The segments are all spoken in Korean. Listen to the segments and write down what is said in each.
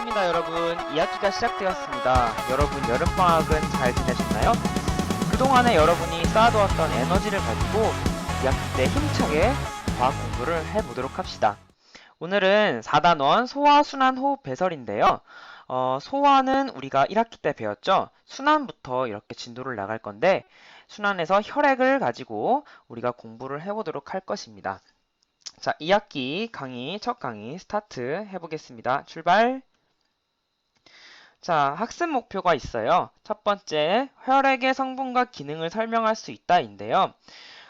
반갑습니다, 여러분. 2학기가 시작되었습니다. 여러분, 여름방학은 잘 지내셨나요? 그동안에 여러분이 쌓아두었던 에너지를 가지고 2학기 때 힘차게 과학 공부를 해보도록 합시다. 오늘은 4단원 소화, 순환, 호흡, 배설인데요. 소화는 우리가 1학기 때 배웠죠? 순환부터 이렇게 진도를 나갈 건데, 순환에서 혈액을 가지고 우리가 공부를 해보도록 할 것입니다. 자, 2학기 강의, 첫 강의 스타트 해보겠습니다. 출발! 자, 학습 목표가 있어요. 첫 번째, 혈액의 성분과 기능을 설명할 수 있다인데요.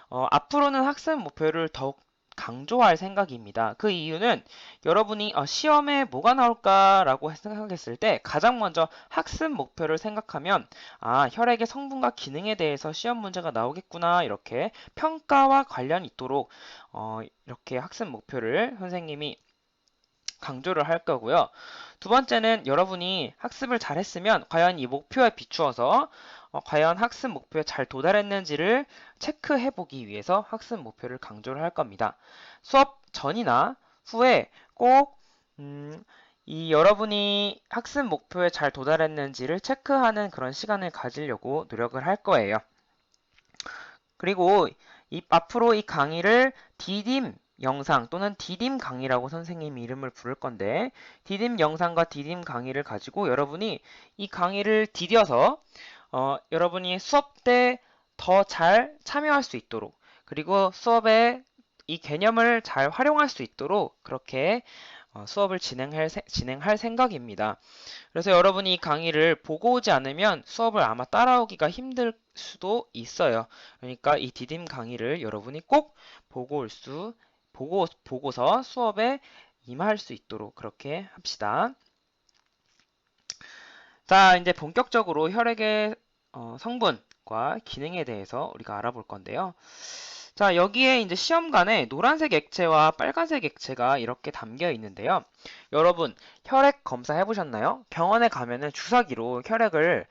앞으로는 학습 목표를 더욱 강조할 생각입니다. 그 이유는 여러분이 시험에 뭐가 나올까라고 생각했을 때 가장 먼저 학습 목표를 생각하면 혈액의 성분과 기능에 대해서 시험 문제가 나오겠구나 이렇게 평가와 관련 있도록 이렇게 학습 목표를 선생님이 강조를 할 거고요. 두 번째는 여러분이 학습을 잘했으면 과연 이 목표에 비추어서 과연 학습 목표에 잘 도달했는지를 체크해 보기 위해서 학습 목표를 강조를 할 겁니다. 수업 전이나 후에 꼭 이 여러분이 학습 목표에 잘 도달했는지를 체크하는 그런 시간을 가지려고 노력을 할 거예요. 그리고 앞으로 이 강의를 디딤 영상 또는 디딤 강의라고 선생님이 이름을 부를 건데 디딤 영상과 디딤 강의를 가지고 여러분이 이 강의를 디뎌서 여러분이 수업 때 더 잘 참여할 수 있도록 그리고 수업에 이 개념을 잘 활용할 수 있도록 그렇게 수업을 진행할 생각입니다. 그래서 여러분이 이 강의를 보고 오지 않으면 수업을 아마 따라오기가 힘들 수도 있어요. 그러니까 이 디딤 강의를 여러분이 꼭 보고서 수업에 임할 수 있도록 그렇게 합시다. 자, 이제 본격적으로 혈액의 성분과 기능에 대해서 우리가 알아볼 건데요. 자, 여기에 이제 시험관에 노란색 액체와 빨간색 액체가 이렇게 담겨 있는데요. 여러분, 혈액 검사 해보셨나요? 병원에 가면은 주사기로 혈액을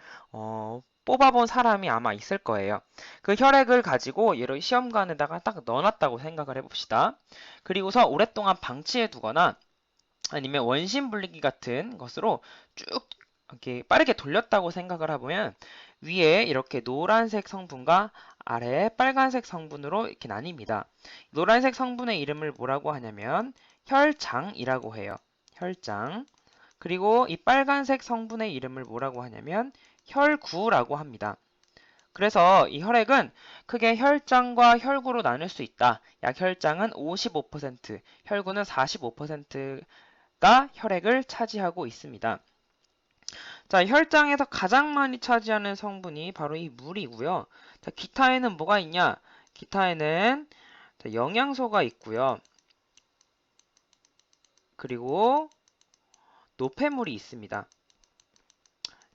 뽑아본 사람이 아마 있을 거예요. 그 혈액을 가지고 이런 시험관에다가 딱 넣어놨다고 생각을 해봅시다. 그리고서 오랫동안 방치해 두거나 아니면 원심 분리기 같은 것으로 쭉 이렇게 빠르게 돌렸다고 생각을 해보면 위에 이렇게 노란색 성분과 아래에 빨간색 성분으로 이렇게 나뉩니다. 노란색 성분의 이름을 뭐라고 하냐면 혈장이라고 해요. 혈장. 그리고 이 빨간색 성분의 이름을 뭐라고 하냐면 혈구라고 합니다. 그래서 이 혈액은 크게 혈장과 혈구로 나눌 수 있다. 약혈장은 55%, 혈구는 45%가 혈액을 차지하고 있습니다. 자, 혈장에서 가장 많이 차지하는 성분이 바로 이 물이고요. 자, 기타에는 뭐가 있냐? 기타에는 영양소가 있고요. 그리고 노폐물이 있습니다.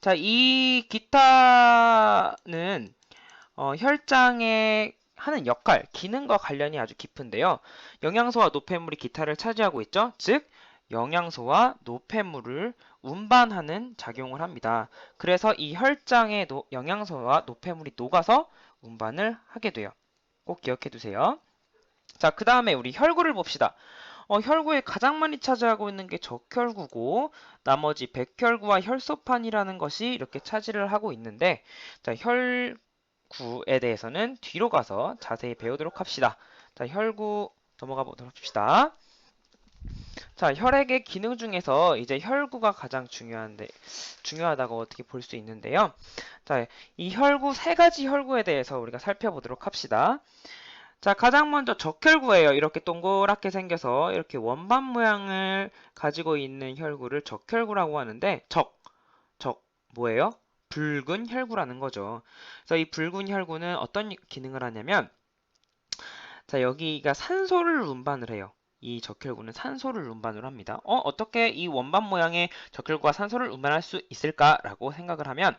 자, 이 기타는 혈장에 하는 역할, 기능과 관련이 아주 깊은데요. 영양소와 노폐물이 기타를 차지하고 있죠. 즉, 영양소와 노폐물을 운반하는 작용을 합니다. 그래서 이 혈장에 영양소와 노폐물이 녹아서 운반을 하게 돼요. 꼭 기억해 두세요. 자, 그 다음에 우리 혈구를 봅시다. 혈구에 가장 많이 차지하고 있는 게 적혈구고 나머지 백혈구와 혈소판이라는 것이 이렇게 차지를 하고 있는데 자, 혈구에 대해서는 뒤로 가서 자세히 배우도록 합시다. 자, 혈구 넘어가 보도록 합시다. 자, 혈액의 기능 중에서 이제 혈구가 가장 중요하다고 어떻게 볼 수 있는데요. 자, 이 혈구, 세 가지 혈구에 대해서 우리가 살펴보도록 합시다. 자, 가장 먼저 적혈구예요. 이렇게 동그랗게 생겨서 이렇게 원반 모양을 가지고 있는 혈구를 적혈구라고 하는데, 뭐예요? 붉은 혈구라는 거죠. 그래서 이 붉은 혈구는 어떤 기능을 하냐면, 자, 여기가 산소를 운반을 해요. 이 적혈구는 산소를 운반을 합니다. 어떻게 이 원반 모양의 적혈구가 산소를 운반할 수 있을까라고 생각을 하면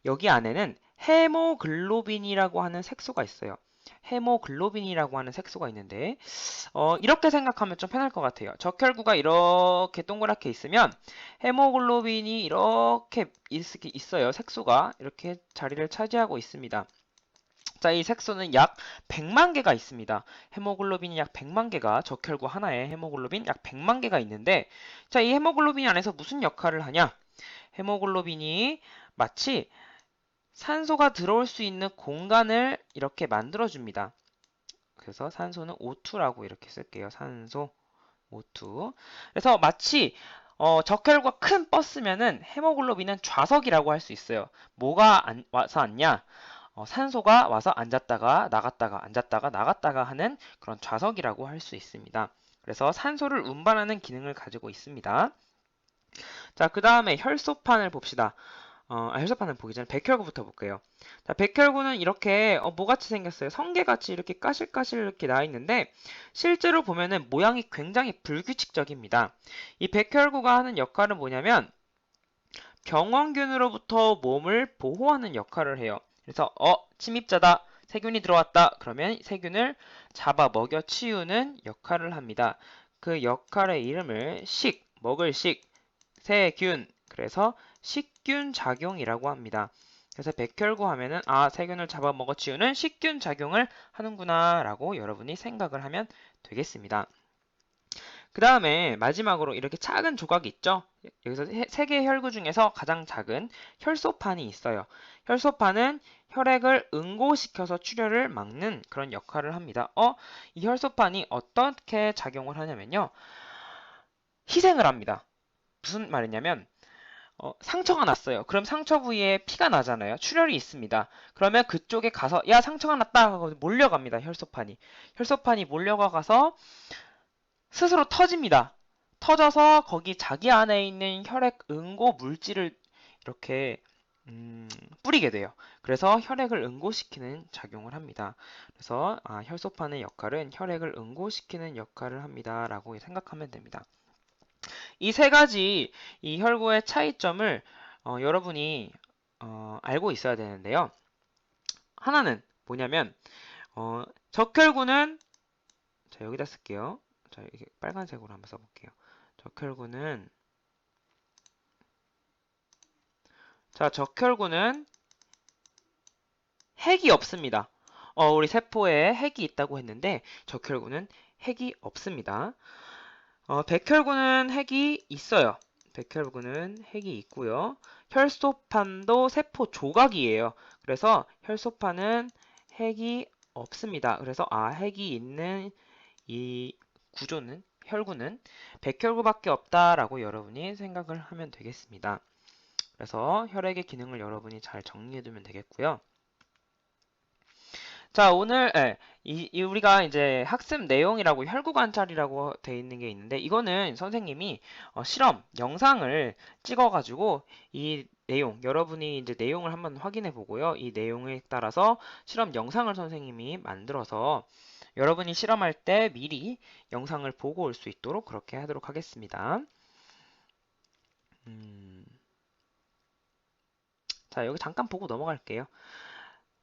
여기 안에는 헤모글로빈이라고 하는 색소가 있어요. 헤모글로빈이라고 하는 색소가 있는데 이렇게 생각하면 좀 편할 것 같아요. 적혈구가 이렇게 동그랗게 있으면 헤모글로빈이 이렇게 있어요. 색소가 이렇게 자리를 차지하고 있습니다. 자, 이 색소는 약 100만 개가 있습니다. 헤모글로빈이 약 100만 개가, 적혈구 하나에 헤모글로빈 약 100만 개가 있는데, 자, 이 헤모글로빈 안에서 무슨 역할을 하냐? 헤모글로빈이 마치 산소가 들어올 수 있는 공간을 이렇게 만들어줍니다. 그래서 산소는 O2라고 이렇게 쓸게요. 산소 O2. 그래서 마치 적혈구가 큰 버스면은 헤모글로빈은 좌석이라고 할 수 있어요. 뭐가 와서 앉냐? 산소가 와서 앉았다가 나갔다가 앉았다가 나갔다가 하는 그런 좌석이라고 할 수 있습니다. 그래서 산소를 운반하는 기능을 가지고 있습니다. 자, 그 다음에 혈소판을 봅시다. 혈소판을 보기 전에 백혈구부터 볼게요. 자, 백혈구는 이렇게 뭐같이 생겼어요. 성게같이 이렇게 까실까실 이렇게 나와 있는데 실제로 보면은 모양이 굉장히 불규칙적입니다. 이 백혈구가 하는 역할은 뭐냐면 병원균으로부터 몸을 보호하는 역할을 해요. 그래서 침입자다. 세균이 들어왔다. 그러면 세균을 잡아 먹여 치우는 역할을 합니다. 그 역할의 이름을 먹을 세균. 그래서 식균 작용이라고 합니다. 그래서 백혈구 하면은 세균을 잡아 먹어 치우는 식균 작용을 하는구나 라고 여러분이 생각을 하면 되겠습니다. 그 다음에 마지막으로 이렇게 작은 조각이 있죠? 여기서 세 개의 혈구 중에서 가장 작은 혈소판이 있어요. 혈소판은 혈액을 응고시켜서 출혈을 막는 그런 역할을 합니다. 이 혈소판이 어떻게 작용을 하냐면요. 희생을 합니다. 무슨 말이냐면 상처가 났어요. 그럼 상처 부위에 피가 나잖아요. 출혈이 있습니다. 그러면 그쪽에 가서 야 상처가 났다 하고 몰려갑니다. 혈소판이. 혈소판이 몰려가서 스스로 터집니다. 터져서 거기 자기 안에 있는 혈액 응고 물질을 이렇게 뿌리게 돼요. 그래서 혈액을 응고시키는 작용을 합니다. 그래서 혈소판의 역할은 혈액을 응고시키는 역할을 합니다. 라고 생각하면 됩니다. 이 세 가지 이 혈구의 차이점을 여러분이 알고 있어야 되는데요. 하나는 뭐냐면 적혈구는 자 여기다 쓸게요. 자 이게 빨간색으로 한번 써볼게요. 적혈구는 핵이 없습니다. 우리 세포에 핵이 있다고 했는데 적혈구는 핵이 없습니다. 백혈구는 핵이 있어요. 백혈구는 핵이 있고요. 혈소판도 세포 조각이에요. 그래서 혈소판은 핵이 없습니다. 그래서 핵이 있는 이 구조는 혈구는 백혈구밖에 없다라고 여러분이 생각을 하면 되겠습니다. 그래서 혈액의 기능을 여러분이 잘 정리해두면 되겠고요. 자, 오늘 우리가 이제 학습 내용이라고 혈구 관찰이라고 돼 있는 게 있는데 이거는 선생님이 실험 영상을 찍어가지고 이 내용 여러분이 이제 내용을 한번 확인해 보고요. 이 내용에 따라서 실험 영상을 선생님이 만들어서 여러분이 실험할 때 미리 영상을 보고 올 수 있도록 그렇게 하도록 하겠습니다. 자, 여기 잠깐 보고 넘어갈게요.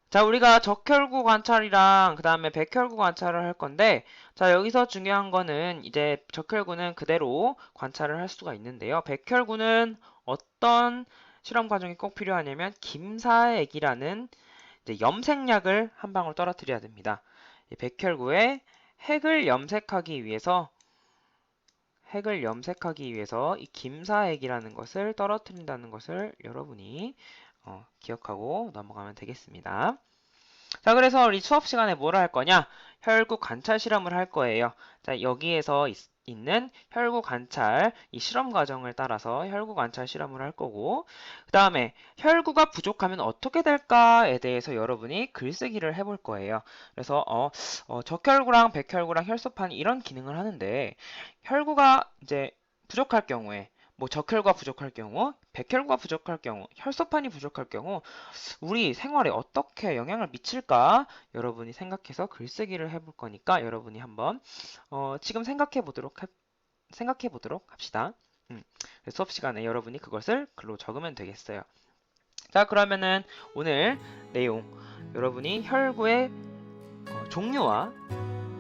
자, 우리가 적혈구 관찰이랑 그 다음에 백혈구 관찰을 할 건데 자, 여기서 중요한 거는 이제 적혈구는 그대로 관찰을 할 수가 있는데요. 백혈구는 어떤 실험 과정이 꼭 필요하냐면 김사액이라는 이제 염색약을 한 방울 떨어뜨려야 됩니다. 이 백혈구에 핵을 염색하기 위해서 이 김사액이라는 것을 떨어뜨린다는 것을 여러분이 기억하고 넘어가면 되겠습니다. 자, 그래서 우리 수업 시간에 뭐를 할 거냐? 혈구 관찰 실험을 할 거예요. 자, 여기에서 있는 혈구 관찰, 이 실험 과정을 따라서 혈구 관찰 실험을 할 거고, 그 다음에 혈구가 부족하면 어떻게 될까에 대해서 여러분이 글쓰기를 해볼 거예요. 그래서 적혈구랑 백혈구랑 혈소판이 이런 기능을 하는데, 혈구가 이제 부족할 경우에 뭐 적혈구가 부족할 경우, 백혈구가 부족할 경우, 혈소판이 부족할 경우 우리 생활에 어떻게 영향을 미칠까 여러분이 생각해서 글쓰기를 해볼 거니까 여러분이 한번 지금 생각해 보도록 합시다. 수업 시간에 여러분이 그것을 글로 적으면 되겠어요. 자, 그러면은 오늘 내용 여러분이 혈구의 종류와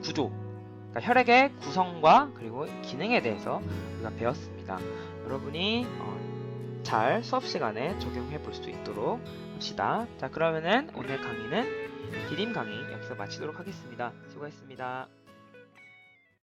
구조, 그러니까 혈액의 구성과 그리고 기능에 대해서 우리가 배웠습니다. 여러분이 잘 수업 시간에 적용해 볼 수 있도록 합시다. 자, 그러면은 오늘 강의는 기림 강의 여기서 마치도록 하겠습니다. 수고했습니다.